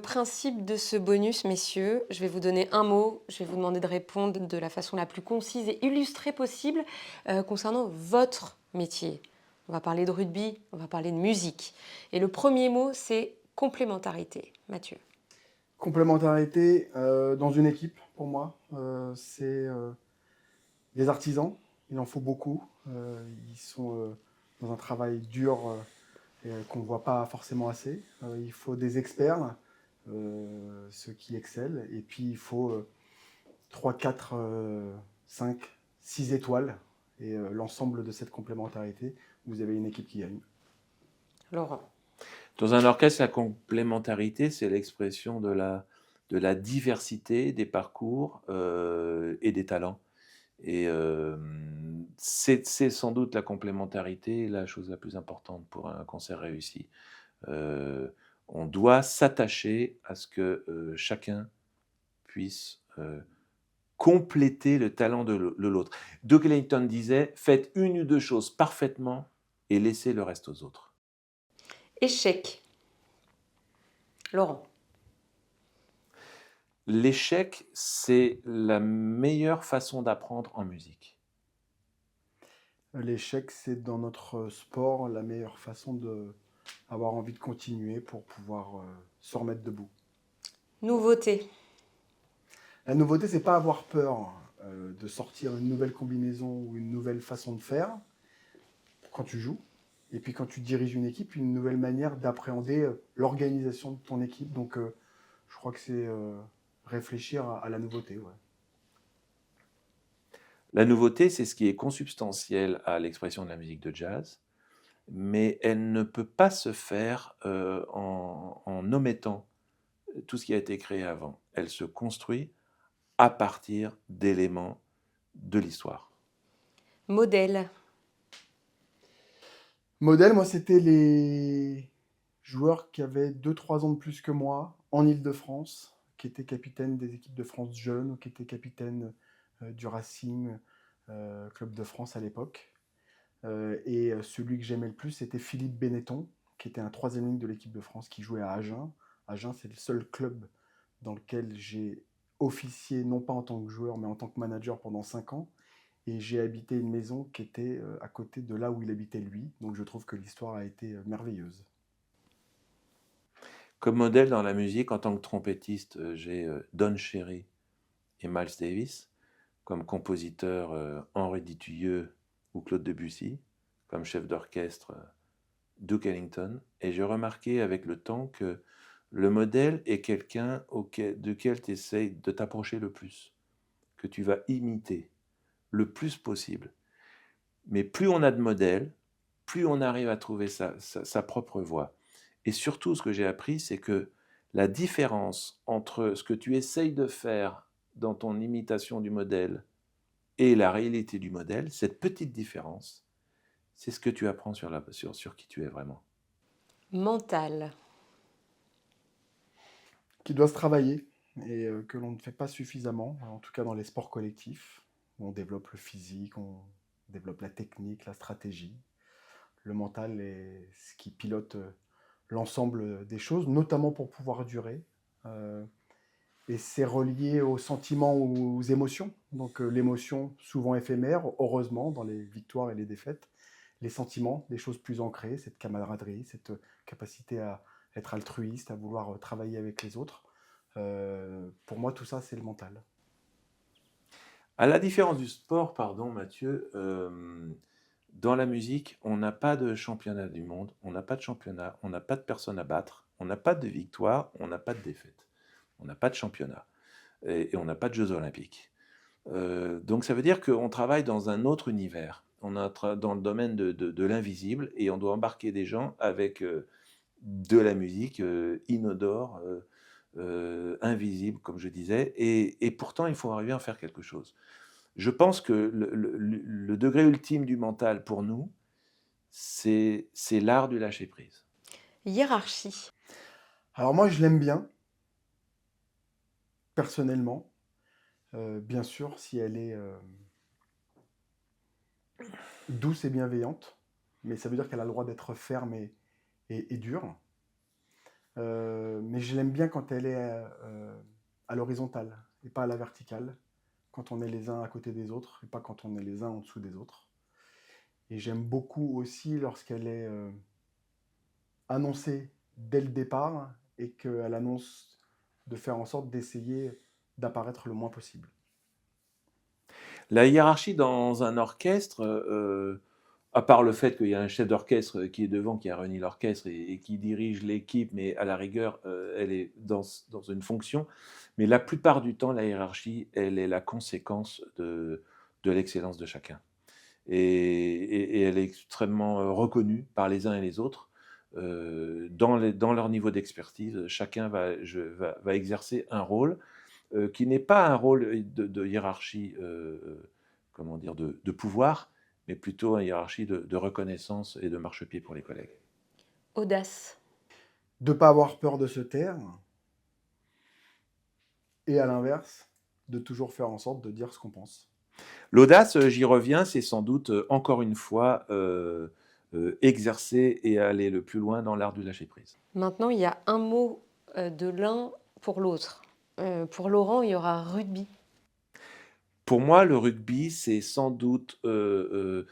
principe de ce bonus, messieurs. Je vais vous donner un mot. Je vais vous demander de répondre de la façon la plus concise et illustrée possible concernant votre métier. On va parler de rugby, on va parler de musique. Et le premier mot, c'est complémentarité. Mathieu. Complémentarité dans une équipe, pour moi, c'est des artisans. Il en faut beaucoup. Ils sont dans un travail dur et qu'on ne voit pas forcément assez. Il faut des experts, ceux qui excellent. Et puis, il faut 3, 4, 5, 6 étoiles. Et l'ensemble de cette complémentarité, vous avez une équipe qui gagne. Laurent. Dans un orchestre, la complémentarité, c'est l'expression de la diversité des parcours et des talents. Et c'est sans doute la complémentarité la chose la plus importante pour un concert réussi. On doit s'attacher à ce que chacun puisse compléter le talent de l'autre. Duke Ellington disait « Faites une ou deux choses parfaitement et laissez le reste aux autres ». Échec. Laurent. L'échec, c'est la meilleure façon d'apprendre en musique. L'échec, c'est dans notre sport la meilleure façon d'avoir envie de continuer pour pouvoir se remettre debout. Nouveauté. La nouveauté, c'est pas avoir peur de sortir une nouvelle combinaison ou une nouvelle façon de faire quand tu joues. Et puis quand tu diriges une équipe, une nouvelle manière d'appréhender l'organisation de ton équipe. Donc je crois que c'est réfléchir à la nouveauté. Ouais. La nouveauté, c'est ce qui est consubstantiel à l'expression de la musique de jazz, mais elle ne peut pas se faire en omettant tout ce qui a été créé avant. Elle se construit à partir d'éléments de l'histoire. Modèle. Modèle, moi, c'était les joueurs qui avaient 2-3 ans de plus que moi en Île-de-France, qui étaient capitaines des équipes de France jeunes, ou qui étaient capitaines du Racing Club de France à l'époque. Et celui que j'aimais le plus, c'était Philippe Benetton, qui était un troisième ligne de l'équipe de France, qui jouait à Agen. Agen, c'est le seul club dans lequel j'ai officié, non pas en tant que joueur, mais en tant que manager pendant 5 ans. Et j'ai habité une maison qui était à côté de là où il habitait lui. Donc je trouve que l'histoire a été merveilleuse. Comme modèle dans la musique, en tant que trompettiste, j'ai Don Cherry et Miles Davis. Comme compositeur, Henri Dutilleux ou Claude Debussy. Comme chef d'orchestre, Duke Ellington. Et j'ai remarqué avec le temps que le modèle est quelqu'un duquel tu essayes de t'approcher le plus, que tu vas imiter le plus possible. Mais plus on a de modèles, plus on arrive à trouver sa propre voix. Et surtout, ce que j'ai appris, c'est que la différence entre ce que tu essayes de faire dans ton imitation du modèle et la réalité du modèle, cette petite différence, c'est ce que tu apprends sur qui tu es vraiment. Mental. Qui doit se travailler et que l'on ne fait pas suffisamment, en tout cas dans les sports collectifs. On développe le physique, on développe la technique, la stratégie. Le mental est ce qui pilote l'ensemble des choses, notamment pour pouvoir durer. Et c'est relié aux sentiments ou aux émotions. Donc l'émotion, souvent éphémère, heureusement, dans les victoires et les défaites. Les sentiments, des choses plus ancrées, cette camaraderie, cette capacité à être altruiste, à vouloir travailler avec les autres. Pour moi, tout ça, c'est le mental. À la différence du sport, pardon Mathieu, dans la musique, on n'a pas de championnat du monde, on n'a pas de championnat, on n'a pas de personne à battre, on n'a pas de victoire, on n'a pas de défaite, on n'a pas de championnat et on n'a pas de Jeux olympiques. Donc ça veut dire qu'on travaille dans un autre univers. On est dans le domaine de l'invisible et on doit embarquer des gens avec de la musique inodore, invisible, comme je disais. Et pourtant, il faut arriver à en faire quelque chose. Je pense que le degré ultime du mental pour nous, c'est l'art du lâcher-prise. Hiérarchie. Alors moi, je l'aime bien, personnellement. Bien sûr, si elle est douce et bienveillante, mais ça veut dire qu'elle a le droit d'être ferme et dure. Mais je l'aime bien quand elle est à l'horizontale et pas à la verticale, quand on est les uns à côté des autres et pas quand on est les uns en dessous des autres. Et j'aime beaucoup aussi lorsqu'elle est annoncée dès le départ et qu'elle annonce de faire en sorte d'essayer d'apparaître le moins possible. La hiérarchie dans un orchestre, à part le fait qu'il y a un chef d'orchestre qui est devant, qui a réuni l'orchestre et qui dirige l'équipe, mais à la rigueur, elle est dans une fonction. Mais la plupart du temps, la hiérarchie, elle est la conséquence de l'excellence de chacun. Et elle est extrêmement reconnue par les uns et les autres. Dans leur niveau d'expertise, chacun va exercer un rôle qui n'est pas un rôle de hiérarchie, comment dire, de pouvoir, mais plutôt une hiérarchie de reconnaissance et de marchepied pour les collègues. Audace. De ne pas avoir peur de se taire et à l'inverse, de toujours faire en sorte de dire ce qu'on pense. L'audace, j'y reviens, c'est sans doute encore une fois exercer et aller le plus loin dans l'art du lâcher-prise. Maintenant, il y a un mot de l'un pour l'autre. Pour Laurent, il y aura rugby. Pour moi, le rugby, c'est sans doute le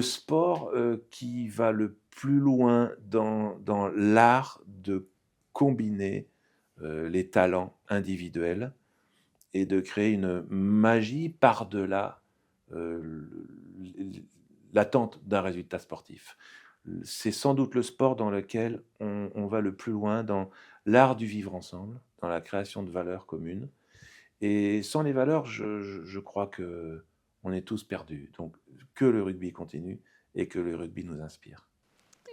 sport qui va le plus loin dans l'art de combiner les talents individuels et de créer une magie par-delà l'attente d'un résultat sportif. C'est sans doute le sport dans lequel on va le plus loin dans l'art du vivre ensemble, dans la création de valeurs communes. Et sans les valeurs, je crois que on est tous perdus. Donc, que le rugby continue et que le rugby nous inspire.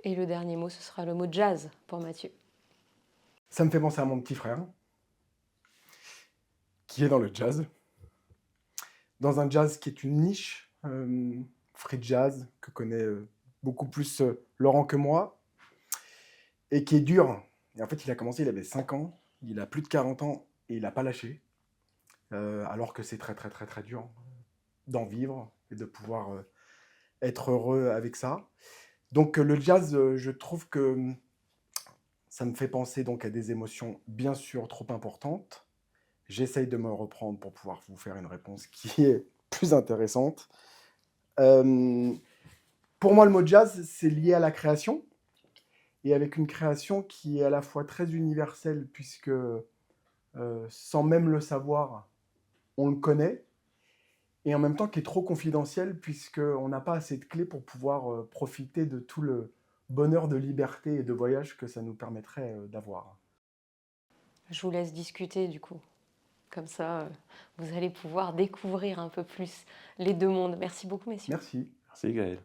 Et le dernier mot, ce sera le mot jazz pour Mathieu. Ça me fait penser à mon petit frère, qui est dans le jazz. Dans un jazz qui est une niche, free jazz, que connaît beaucoup plus Laurent que moi, et qui est dur. Et en fait, il a commencé, il avait 5 ans, il a plus de 40 ans, et il n'a pas lâché. Alors que c'est très très très très dur d'en vivre et de pouvoir être heureux avec ça. Donc le jazz, je trouve que ça me fait penser donc à des émotions bien sûr trop importantes. J'essaye de me reprendre pour pouvoir vous faire une réponse qui est plus intéressante. Pour moi, le mot jazz, c'est lié à la création, et avec une création qui est à la fois très universelle, puisque sans même le savoir, on le connaît, et en même temps qui est trop confidentiel, puisqu'on n'a pas assez de clés pour pouvoir profiter de tout le bonheur de liberté et de voyage que ça nous permettrait d'avoir. Je vous laisse discuter du coup. Comme ça, vous allez pouvoir découvrir un peu plus les deux mondes. Merci beaucoup, messieurs. Merci. Merci Gaël.